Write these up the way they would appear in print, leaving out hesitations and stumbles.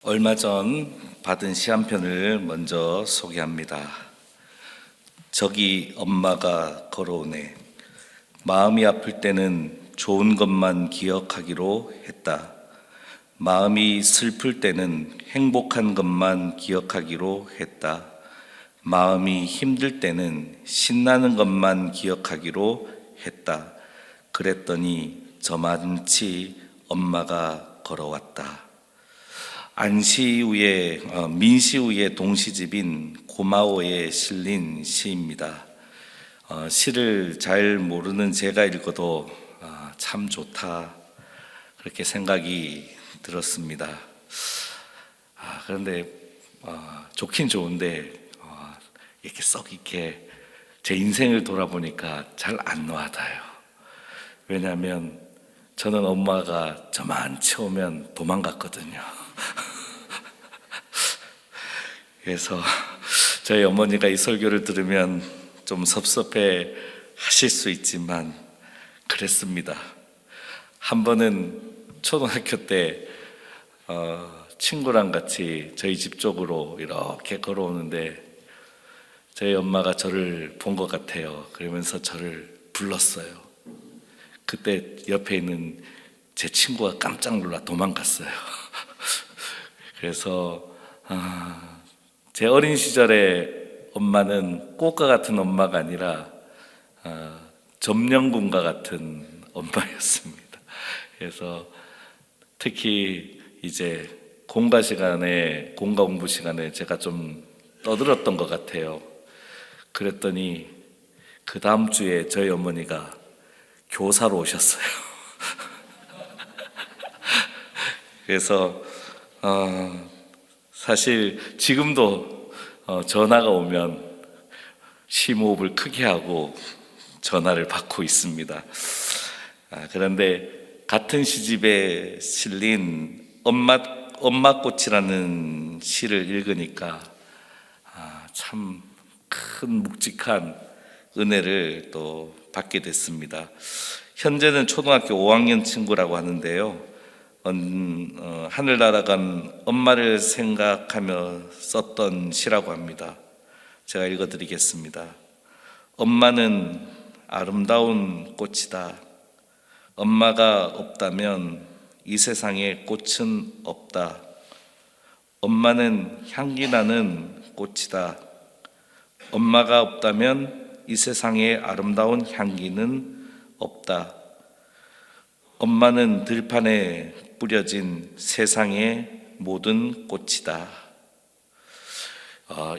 얼마 전 받은 시 한 편을 먼저 소개합니다. 저기 엄마가 걸어오네. 마음이 아플 때는 좋은 것만 기억하기로 했다. 마음이 슬플 때는 행복한 것만 기억하기로 했다. 마음이 힘들 때는 신나는 것만 기억하기로 했다. 그랬더니 저만치 엄마가 걸어왔다. 안시우의 민시우의 동시집인 고마워에 실린 시입니다. 시를 잘 모르는 제가 읽어도 참 좋다 그렇게 생각이 들었습니다. 그런데 좋긴 좋은데 이렇게 썩 이렇게 제 인생을 돌아보니까 잘 안 와닿아요. 왜냐하면 저는 엄마가 저만치 오면 도망갔거든요. 그래서 저희 어머니가 이 설교를 들으면 좀 섭섭해 하실 수 있지만 그랬습니다. 한 번은 초등학교 때 친구랑 같이 저희 집 쪽으로 이렇게 걸어오는데 저희 엄마가 저를 본 것 같아요. 그러면서 저를 불렀어요. 그때 옆에 있는 제 친구가 깜짝 놀라 도망갔어요. 그래서 제 어린 시절에 엄마는 꽃과 같은 엄마가 아니라 점령군과 같은 엄마였습니다. 그래서 특히 이제 공과 공부 시간에 제가 좀 떠들었던 것 같아요. 그랬더니 그 다음 주에 저희 어머니가 교사로 오셨어요. 그래서 사실 지금도 전화가 오면 심호흡을 크게 하고 전화를 받고 있습니다. 그런데 같은 시집에 실린 엄마꽃이라는 시를 읽으니까 참 큰 묵직한 은혜를 또 받게 됐습니다. 현재는 초등학교 5학년 친구라고 하는데요. 하늘 날아간 엄마를 생각하며 썼던 시라고 합니다. 제가 읽어드리겠습니다. 엄마는 아름다운 꽃이다. 엄마가 없다면 이 세상에 꽃은 없다. 엄마는 향기 나는 꽃이다. 엄마가 없다면 이 세상에 아름다운 향기는 없다. 엄마는 들판에 뿌려진 세상의 모든 꽃이다.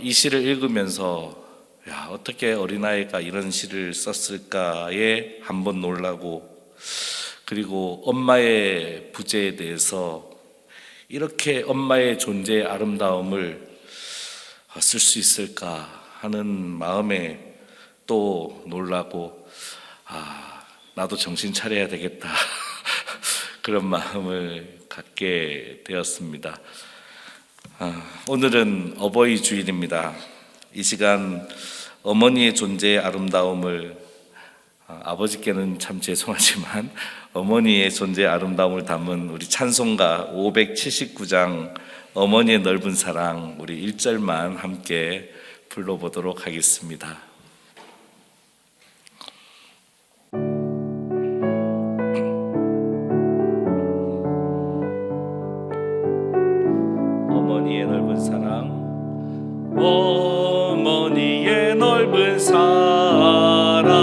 이 시를 읽으면서 어떻게 어린아이가 이런 시를 썼을까에 한번 놀라고, 그리고 엄마의 부재에 대해서 이렇게 엄마의 존재의 아름다움을 쓸 수 있을까 하는 마음에 또 놀라고, 나도 정신 차려야 되겠다 그런 마음을 갖게 되었습니다. 오늘은 어버이 주일입니다. 이 시간 어머니의 존재의 아름다움을, 아버지께는 참 죄송하지만 어머니의 존재의 아름다움을 담은 우리 찬송가 579장 어머니의 넓은 사랑, 우리 1절만 함께 불러보도록 하겠습니다. 어머니의 넓은 사랑, 어머니의 넓은 사랑,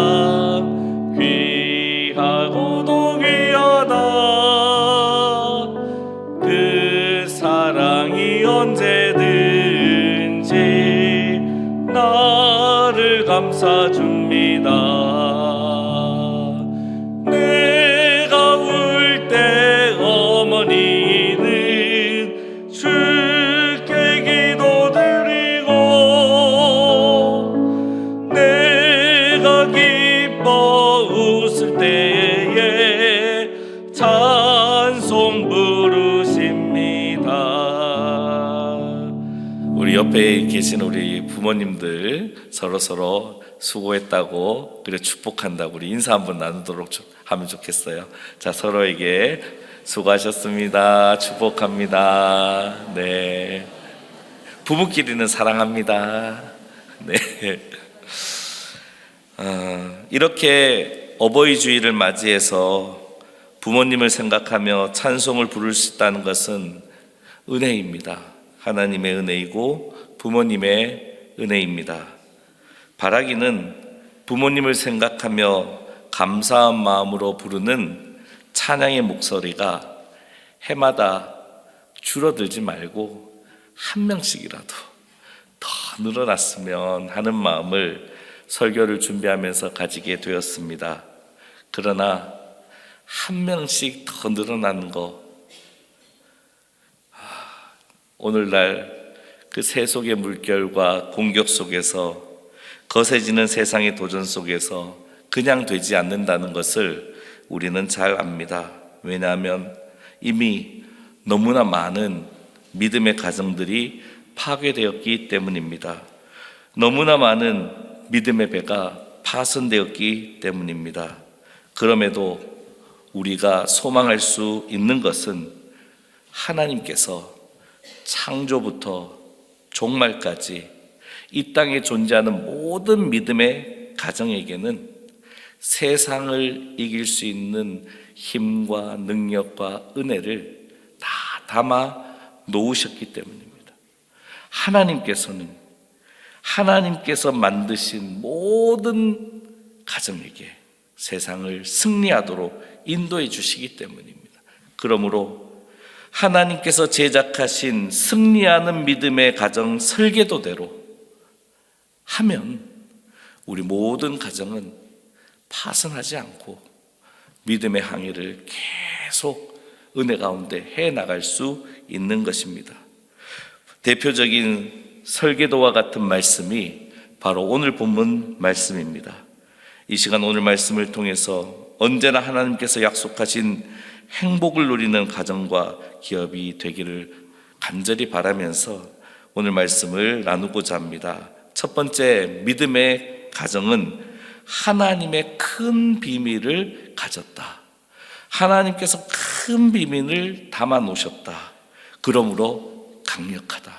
귀하고도 귀하다. 그 사랑이 언제든지 나를 감싸줍니다. 내가 울 때 어머니는 주께 기도드리고, 내가 기뻐 웃을 때에 찬송 부르십니다. 우리 옆에 계신 우리 부모님들 서로 수고했다고, 그래 축복한다고 우리 인사 한번 나누도록 하면 좋겠어요. 자, 서로에게 수고하셨습니다. 축복합니다. 네. 부부끼리는 사랑합니다. 네. 이렇게 어버이 주일을 맞이해서 부모님을 생각하며 찬송을 부를 수 있다는 것은 은혜입니다. 하나님의 은혜이고 부모님의 은혜입니다. 바라기는 부모님을 생각하며 감사한 마음으로 부르는 찬양의 목소리가 해마다 줄어들지 말고 한 명씩이라도 더 늘어났으면 하는 마음을 설교를 준비하면서 가지게 되었습니다. 그러나 한 명씩 더 늘어나는 거, 오늘날 그 세속의 물결과 공격 속에서 거세지는 세상의 도전 속에서 그냥 되지 않는다는 것을 우리는 잘 압니다. 왜냐하면 이미 너무나 많은 믿음의 가정들이 파괴되었기 때문입니다. 너무나 많은 믿음의 배가 파손되었기 때문입니다. 그럼에도 우리가 소망할 수 있는 것은 하나님께서 창조부터 종말까지 이 땅에 존재하는 모든 믿음의 가정에게는 세상을 이길 수 있는 힘과 능력과 은혜를 다 담아 놓으셨기 때문입니다. 하나님께서 만드신 모든 가정에게 세상을 승리하도록 인도해 주시기 때문입니다. 그러므로 하나님께서 제작하신 승리하는 믿음의 가정 설계도대로 하면 우리 모든 가정은 파손하지 않고 믿음의 항해를 계속 은혜 가운데 해나갈 수 있는 것입니다. 대표적인 설계도와 같은 말씀이 바로 오늘 본문 말씀입니다. 이 시간 오늘 말씀을 통해서 언제나 하나님께서 약속하신 행복을 누리는 가정과 기업이 되기를 간절히 바라면서 오늘 말씀을 나누고자 합니다. 첫 번째, 믿음의 가정은 하나님의 큰 비밀을 가졌다. 하나님께서 큰 비밀을 담아 놓으셨다. 그러므로 강력하다.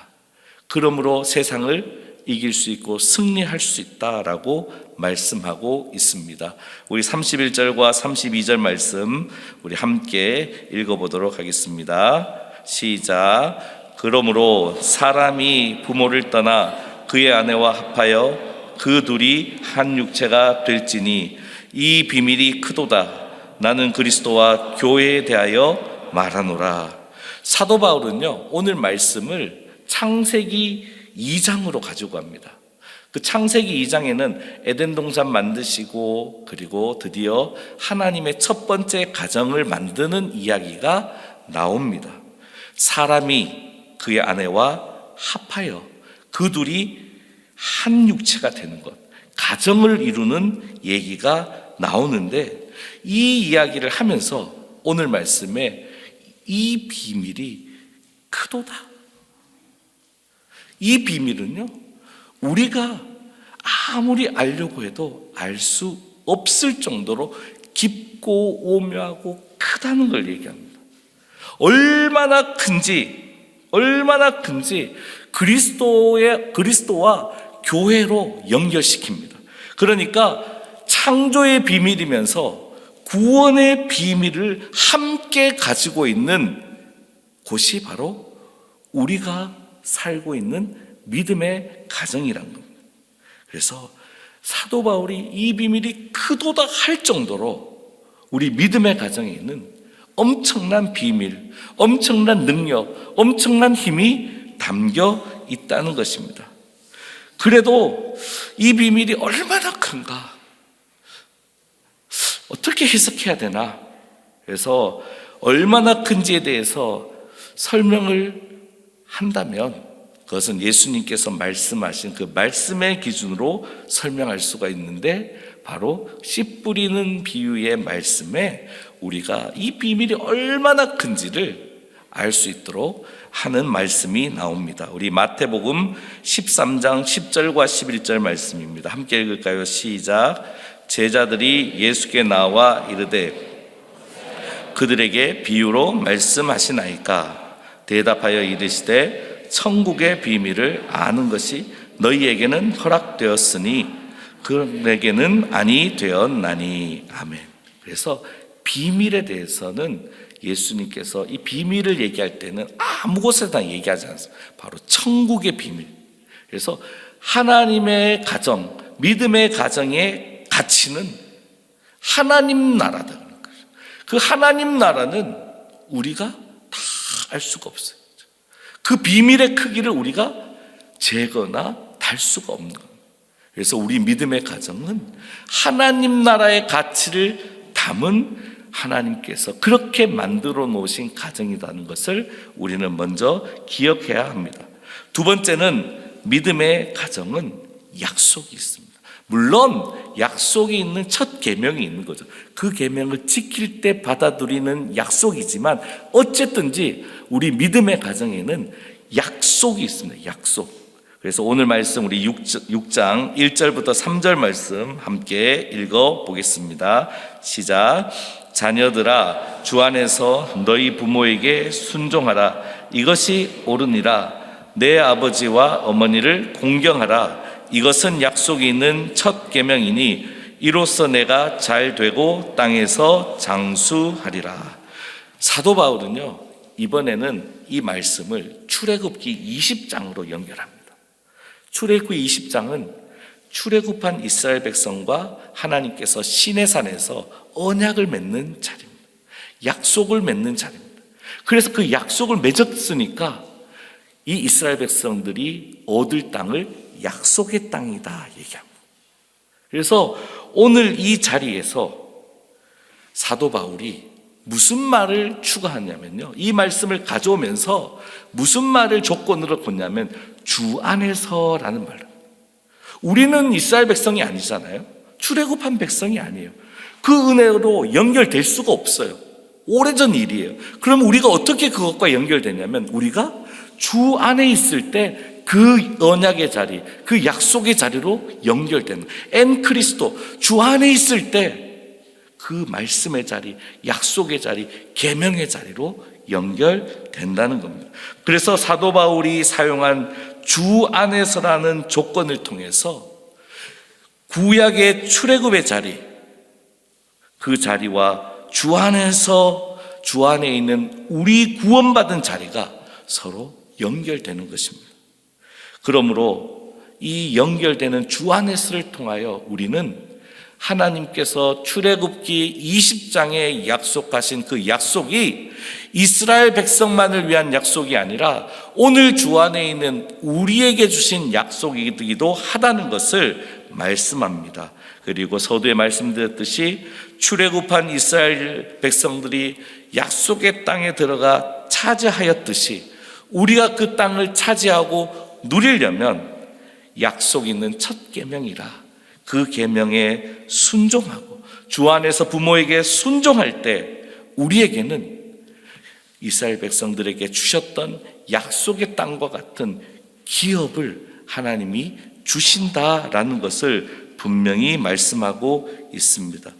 그러므로 세상을 이길 수 있고 승리할 수 있다라고 말씀하고 있습니다. 우리 31절과 32절 말씀 우리 함께 읽어보도록 하겠습니다. 시작. 그러므로 사람이 부모를 떠나 그의 아내와 합하여 그 둘이 한 육체가 될지니 이 비밀이 크도다. 나는 그리스도와 교회에 대하여 말하노라. 사도 바울은요, 오늘 말씀을 창세기 2장으로 가지고 갑니다. 그 창세기 2장에는 에덴 동산 만드시고 그리고 드디어 하나님의 첫 번째 가정을 만드는 이야기가 나옵니다. 사람이 그의 아내와 합하여 그 둘이 한 육체가 되는 것, 가정을 이루는 얘기가 나오는데 이 이야기를 하면서 오늘 말씀에 이 비밀이 크도다. 이 비밀은요, 우리가 아무리 알려고 해도 알 수 없을 정도로 깊고 오묘하고 크다는 걸 얘기합니다. 얼마나 큰지 그리스도와 교회로 연결시킵니다. 그러니까 창조의 비밀이면서 구원의 비밀을 함께 가지고 있는 곳이 바로 우리가 살고 있는 믿음의 가정이란 겁니다. 그래서 사도 바울이 이 비밀이 크도다 할 정도로 우리 믿음의 가정에는 엄청난 비밀, 엄청난 능력, 엄청난 힘이 담겨 있다는 것입니다. 그래도 이 비밀이 얼마나 큰가? 어떻게 해석해야 되나? 그래서 얼마나 큰지에 대해서 설명을 한다면 그것은 예수님께서 말씀하신 그 말씀의 기준으로 설명할 수가 있는데 바로 씨 뿌리는 비유의 말씀에 우리가 이 비밀이 얼마나 큰지를 알 수 있도록 하는 말씀이 나옵니다. 우리 마태복음 13장 10절과 11절 말씀입니다. 함께 읽을까요? 시작. 제자들이 예수께 나와 이르되 그들에게 비유로 말씀하시나이까? 대답하여 이르시되 천국의 비밀을 아는 것이 너희에게는 허락되었으니 그들에게는 아니 되었나니. 아멘. 그래서 비밀에 대해서는 예수님께서 이 비밀을 얘기할 때는 아무 곳에나 얘기하지 않습니다. 바로 천국의 비밀. 그래서 하나님의 가정, 믿음의 가정의 가치는 하나님 나라다. 그 하나님 나라는 우리가 다 알 수가 없어요. 그 비밀의 크기를 우리가 재거나 달 수가 없는 거예요. 그래서 우리 믿음의 가정은 하나님 나라의 가치를 담은 하나님께서 그렇게 만들어 놓으신 가정이라는 것을 우리는 먼저 기억해야 합니다. 두 번째는 믿음의 가정은 약속이 있습니다. 물론 약속이 있는 첫 계명이 있는 거죠. 그 계명을 지킬 때 받아들이는 약속이지만 어쨌든지 우리 믿음의 가정에는 약속이 있습니다. 약속. 그래서 오늘 말씀 우리 6장 1절부터 3절 말씀 함께 읽어보겠습니다. 시작. 자녀들아, 주 안에서 너희 부모에게 순종하라. 이것이 옳으니라. 내 아버지와 어머니를 공경하라. 이것은 약속이 있는 첫 계명이니 이로써 내가 잘 되고 땅에서 장수하리라. 사도 바울은요, 이번에는 이 말씀을 출애굽기 20장으로 연결합니다. 출애굽기 20장은 출애굽한 이스라엘 백성과 하나님께서 시내산에서 언약을 맺는 자리입니다. 약속을 맺는 자리입니다. 그래서 그 약속을 맺었으니까 이 이스라엘 백성들이 얻을 땅을 약속의 땅이다 얘기합니다. 그래서 오늘 이 자리에서 사도 바울이 무슨 말을 추가하냐면요, 이 말씀을 가져오면서 무슨 말을 조건으로 걷냐면 주 안에서라는 말을. 우리는 이스라엘 백성이 아니잖아요. 출애굽한 백성이 아니에요. 그 은혜로 연결될 수가 없어요. 오래전 일이에요. 그럼 우리가 어떻게 그것과 연결되냐면 우리가 주 안에 있을 때 그 언약의 자리, 그 약속의 자리로 연결되는, 엔 그리스도, 주 안에 있을 때 그 말씀의 자리, 약속의 자리, 계명의 자리로 연결된다는 겁니다. 그래서 사도 바울이 사용한 주 안에서라는 조건을 통해서 구약의 출애굽의 자리, 그 자리와 주 안에서 주 안에 있는 우리 구원받은 자리가 서로 연결되는 것입니다. 그러므로 이 연결되는 주 안에서를 통하여 우리는 하나님께서 출애굽기 20장에 약속하신 그 약속이 이스라엘 백성만을 위한 약속이 아니라 오늘 주 안에 있는 우리에게 주신 약속이기도 하다는 것을 말씀합니다. 그리고 서두에 말씀드렸듯이 출애굽한 이스라엘 백성들이 약속의 땅에 들어가 차지하였듯이 우리가 그 땅을 차지하고 누리려면 약속 있는 첫 계명이라 그 계명에 순종하고 주 안에서 부모에게 순종할 때 우리에게는 이스라엘 백성들에게 주셨던 약속의 땅과 같은 기업을 하나님이 주신다라는 것을 분명히 말씀하고 있습니다.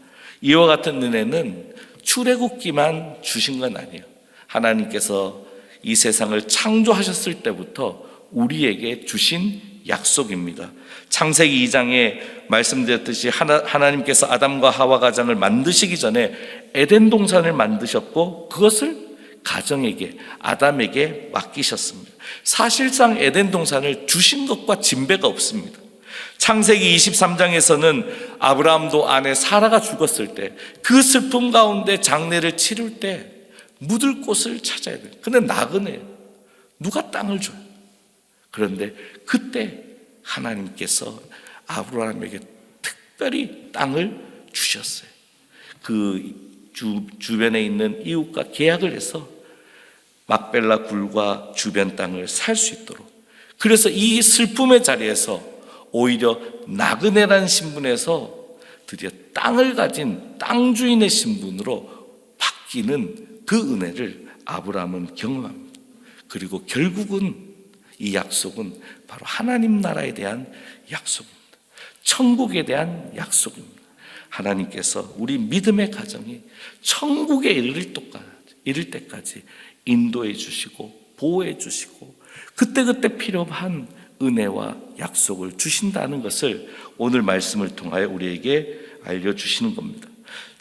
이와 같은 은혜는 출애굽기만 주신 건 아니에요. 하나님께서 이 세상을 창조하셨을 때부터 우리에게 주신 약속입니다. 창세기 2장에 말씀드렸듯이 하나님께서 아담과 하와 가정을 만드시기 전에 에덴 동산을 만드셨고 그것을 가정에게, 아담에게 맡기셨습니다. 사실상 에덴 동산을 주신 것과 진배가 없습니다. 창세기 23장에서는 아브라함도 아내 사라가 죽었을 때 그 슬픔 가운데 장례를 치를 때 묻을 곳을 찾아야 돼요. 근데 나그네예요. 누가 땅을 줘요? 그런데 그때 하나님께서 아브라함에게 특별히 땅을 주셨어요. 그 주변에 있는 이웃과 계약을 해서 막벨라 굴과 주변 땅을 살 수 있도록. 그래서 이 슬픔의 자리에서 오히려 나그네라는 신분에서 드디어 땅을 가진 땅 주인의 신분으로 바뀌는 그 은혜를 아브라함은 경험합니다. 그리고 결국은 이 약속은 바로 하나님 나라에 대한 약속입니다. 천국에 대한 약속입니다. 하나님께서 우리 믿음의 가정이 천국에 이를 때까지 인도해 주시고 보호해 주시고 그때그때 필요한 은혜와 약속을 주신다는 것을 오늘 말씀을 통하여 우리에게 알려주시는 겁니다.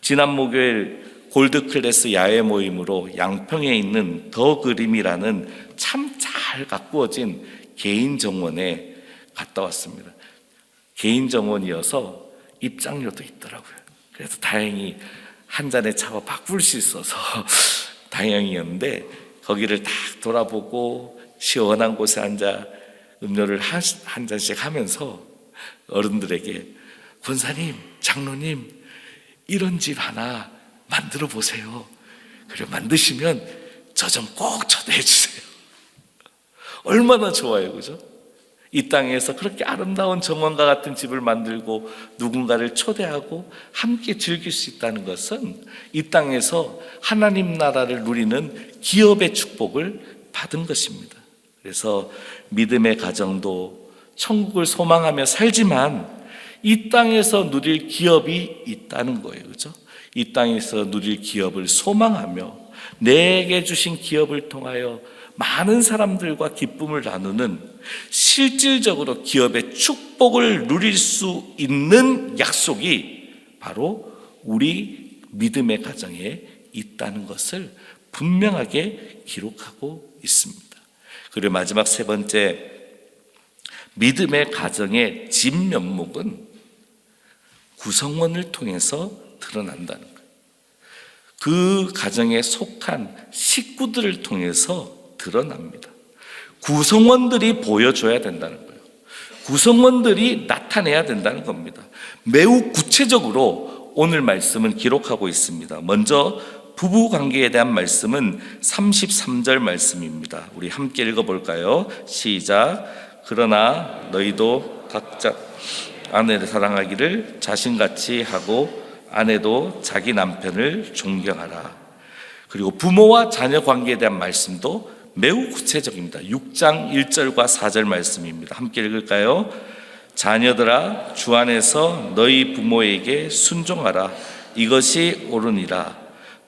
지난 목요일 골드클래스 야외 모임으로 양평에 있는 더 그림이라는 참 잘 가꾸어진 개인 정원에 갔다 왔습니다. 개인 정원이어서 입장료도 있더라고요. 그래서 다행히 한 잔의 차와 바꿀 수 있어서 다행이었는데 거기를 딱 돌아보고 시원한 곳에 앉아 음료를 한 잔씩 하면서 어른들에게 권사님, 장로님 이런 집 하나 만들어 보세요. 그래 만드시면 저 좀 꼭 초대해 주세요. 얼마나 좋아요, 그죠? 이 땅에서 그렇게 아름다운 정원과 같은 집을 만들고 누군가를 초대하고 함께 즐길 수 있다는 것은 이 땅에서 하나님 나라를 누리는 기업의 축복을 받은 것입니다. 그래서 믿음의 가정도 천국을 소망하며 살지만 이 땅에서 누릴 기업이 있다는 거예요, 그죠? 이 땅에서 누릴 기업을 소망하며 내게 주신 기업을 통하여 많은 사람들과 기쁨을 나누는 실질적으로 기업의 축복을 누릴 수 있는 약속이 바로 우리 믿음의 가정에 있다는 것을 분명하게 기록하고 있습니다. 그리고 마지막 세 번째, 믿음의 가정의 진면목은 구성원을 통해서 드러난다는 거예요. 그 가정에 속한 식구들을 통해서 드러납니다. 구성원들이 보여줘야 된다는 거예요. 구성원들이 나타내야 된다는 겁니다. 매우 구체적으로 오늘 말씀은 기록하고 있습니다. 먼저 부부 관계에 대한 말씀은 33절 말씀입니다. 우리 함께 읽어볼까요? 시작. 그러나 너희도 각자 아내를 사랑하기를 자신같이 하고 아내도 자기 남편을 존경하라. 그리고 부모와 자녀 관계에 대한 말씀도 매우 구체적입니다. 6장 1절과 4절 말씀입니다. 함께 읽을까요? 자녀들아 주 안에서 너희 부모에게 순종하라. 이것이 옳으니라.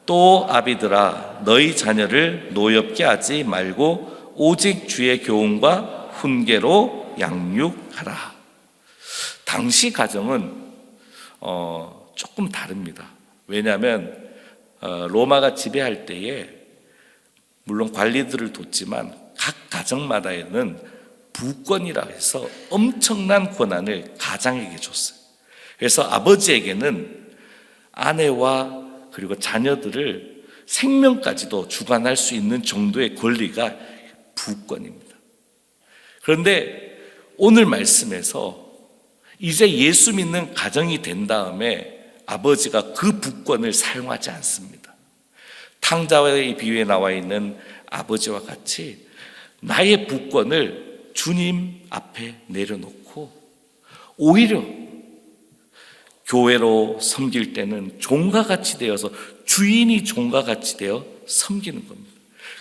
또 아비들아 너희 자녀를 노엽게 하지 말고 오직 주의 교훈과 훈계로 양육하라. 당시 가정은 조금 다릅니다. 왜냐하면 로마가 지배할 때에 물론 관리들을 뒀지만 각 가정마다에는 부권이라 해서 엄청난 권한을 가장에게 줬어요. 그래서 아버지에게는 아내와 그리고 자녀들을 생명까지도 주관할 수 있는 정도의 권리가 부권입니다. 그런데 오늘 말씀에서 이제 예수 믿는 가정이 된 다음에 아버지가 그 부권을 사용하지 않습니다. 탕자의 비유에 나와 있는 아버지와 같이 나의 부권을 주님 앞에 내려놓고 오히려 교회로 섬길 때는 종과 같이 되어서 주인이 종과 같이 되어 섬기는 겁니다.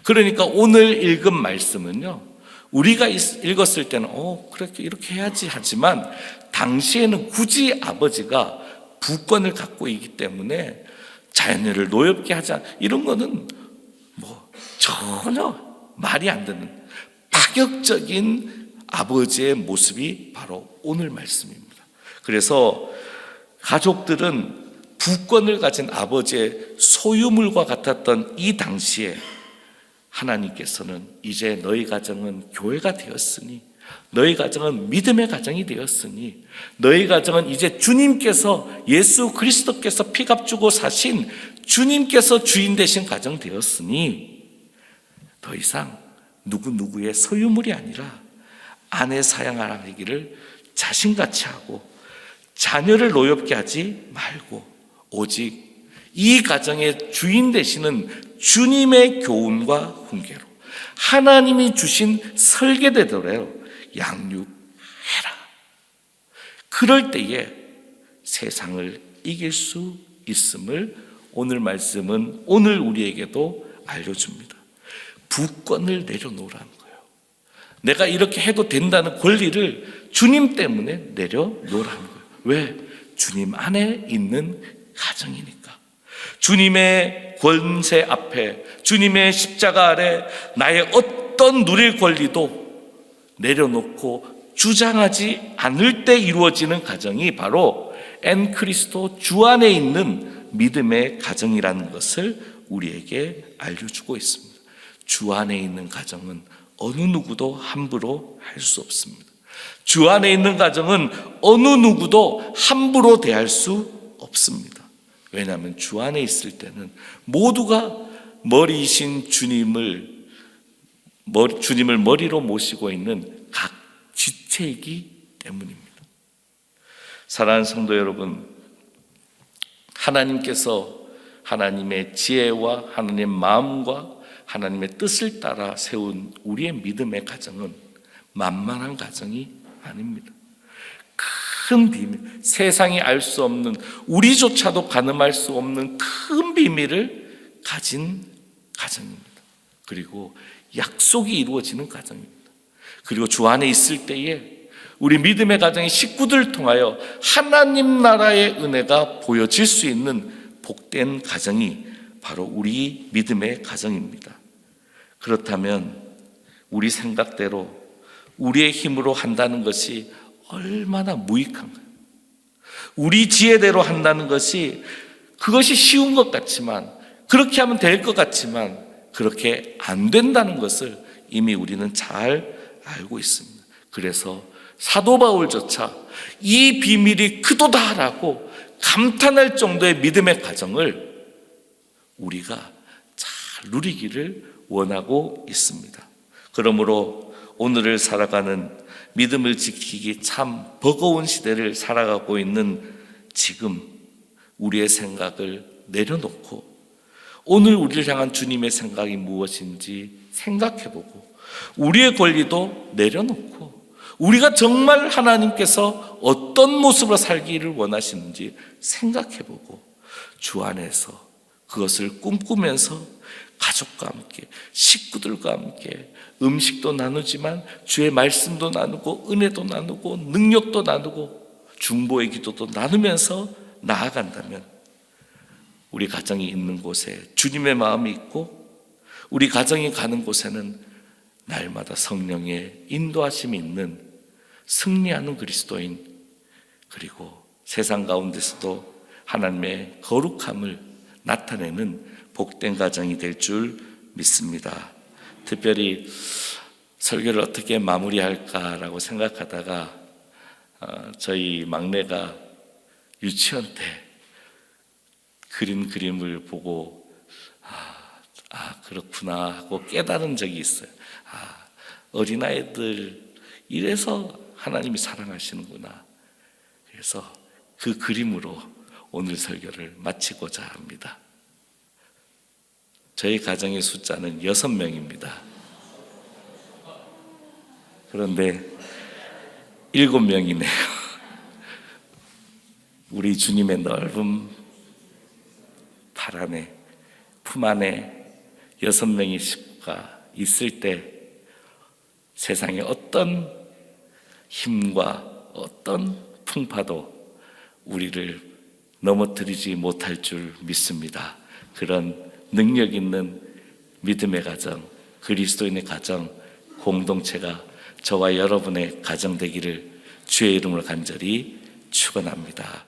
그러니까 오늘 읽은 말씀은요, 우리가 읽었을 때는 그렇게 이렇게 해야지 하지만 당시에는 굳이 아버지가 부권을 갖고 있기 때문에 자녀를 노엽게 하자 이런 거는 전혀 말이 안 되는 파격적인 아버지의 모습이 바로 오늘 말씀입니다. 그래서 가족들은 부권을 가진 아버지의 소유물과 같았던 이 당시에 하나님께서는 이제 너희 가정은 교회가 되었으니, 너희 가정은 믿음의 가정이 되었으니, 너희 가정은 이제 주님께서, 예수 그리스도께서 피값 주고 사신 주님께서 주인 되신 가정 되었으니 더 이상 누구의 소유물이 아니라 아내 사랑하기를 자신같이 하고 자녀를 노엽게 하지 말고 오직 이 가정의 주인 되시는 주님의 교훈과 훈계로 하나님이 주신 설계대로 양육해라. 그럴 때에 세상을 이길 수 있음을 오늘 말씀은 오늘 우리에게도 알려줍니다. 부권을 내려놓으라는 거예요. 내가 이렇게 해도 된다는 권리를 주님 때문에 내려놓으라는 거예요. 왜? 주님 안에 있는 가정이니까. 주님의 권세 앞에, 주님의 십자가 아래 나의 어떤 누릴 권리도 내려놓고 주장하지 않을 때 이루어지는 가정이 바로 엔 그리스도 주 안에 있는 믿음의 가정이라는 것을 우리에게 알려주고 있습니다. 주 안에 있는 가정은 어느 누구도 함부로 할 수 없습니다. 주 안에 있는 가정은 어느 누구도 함부로 대할 수 없습니다. 왜냐하면 주 안에 있을 때는 모두가 머리이신 주님을 머리로 모시고 있는 각 지체이기 때문입니다. 사랑하는 성도 여러분, 하나님께서 하나님의 지혜와 하나님의 마음과 하나님의 뜻을 따라 세운 우리의 믿음의 가정은 만만한 가정이 아닙니다. 큰 비밀, 세상이 알 수 없는, 우리조차도 가늠할 수 없는 큰 비밀을 가진 가정입니다. 그리고 약속이 이루어지는 가정입니다. 그리고 주 안에 있을 때에 우리 믿음의 가정의 식구들을 통하여 하나님 나라의 은혜가 보여질 수 있는 복된 가정이 바로 우리 믿음의 가정입니다. 그렇다면 우리 생각대로 우리의 힘으로 한다는 것이 얼마나 무익한가요? 우리 지혜대로 한다는 것이 그것이 쉬운 것 같지만, 그렇게 하면 될 것 같지만 그렇게 안 된다는 것을 이미 우리는 잘 알고 있습니다. 그래서 사도 바울조차 이 비밀이 크도다라고 감탄할 정도의 믿음의 가정을 우리가 잘 누리기를 원하고 있습니다. 그러므로 오늘을 살아가는, 믿음을 지키기 참 버거운 시대를 살아가고 있는 지금 우리의 생각을 내려놓고 오늘 우리를 향한 주님의 생각이 무엇인지 생각해보고, 우리의 권리도 내려놓고 우리가 정말 하나님께서 어떤 모습으로 살기를 원하시는지 생각해보고 주 안에서 그것을 꿈꾸면서 가족과 함께, 식구들과 함께 음식도 나누지만 주의 말씀도 나누고 은혜도 나누고 능력도 나누고 중보의 기도도 나누면서 나아간다면 우리 가정이 있는 곳에 주님의 마음이 있고, 우리 가정이 가는 곳에는 날마다 성령의 인도하심이 있는 승리하는 그리스도인, 그리고 세상 가운데서도 하나님의 거룩함을 나타내는 복된 가정이 될 줄 믿습니다. 특별히 설교를 어떻게 마무리할까라고 생각하다가 저희 막내가 유치원 때 그린 그림을 보고 그렇구나 하고 깨달은 적이 있어요. 어린아이들 이래서 하나님이 사랑하시는구나. 그래서 그 그림으로 오늘 설교를 마치고자 합니다. 저희 가정의 숫자는 6명입니다. 그런데 7명이네요. 우리 주님의 넓은 발 안에, 품 안에 6명의 식구가 있을 때 세상의 어떤 힘과 어떤 풍파도 우리를 넘어뜨리지 못할 줄 믿습니다. 그런 능력 있는 믿음의 가정, 그리스도인의 가정, 공동체가 저와 여러분의 가정 되기를 주의 이름으로 간절히 축원합니다.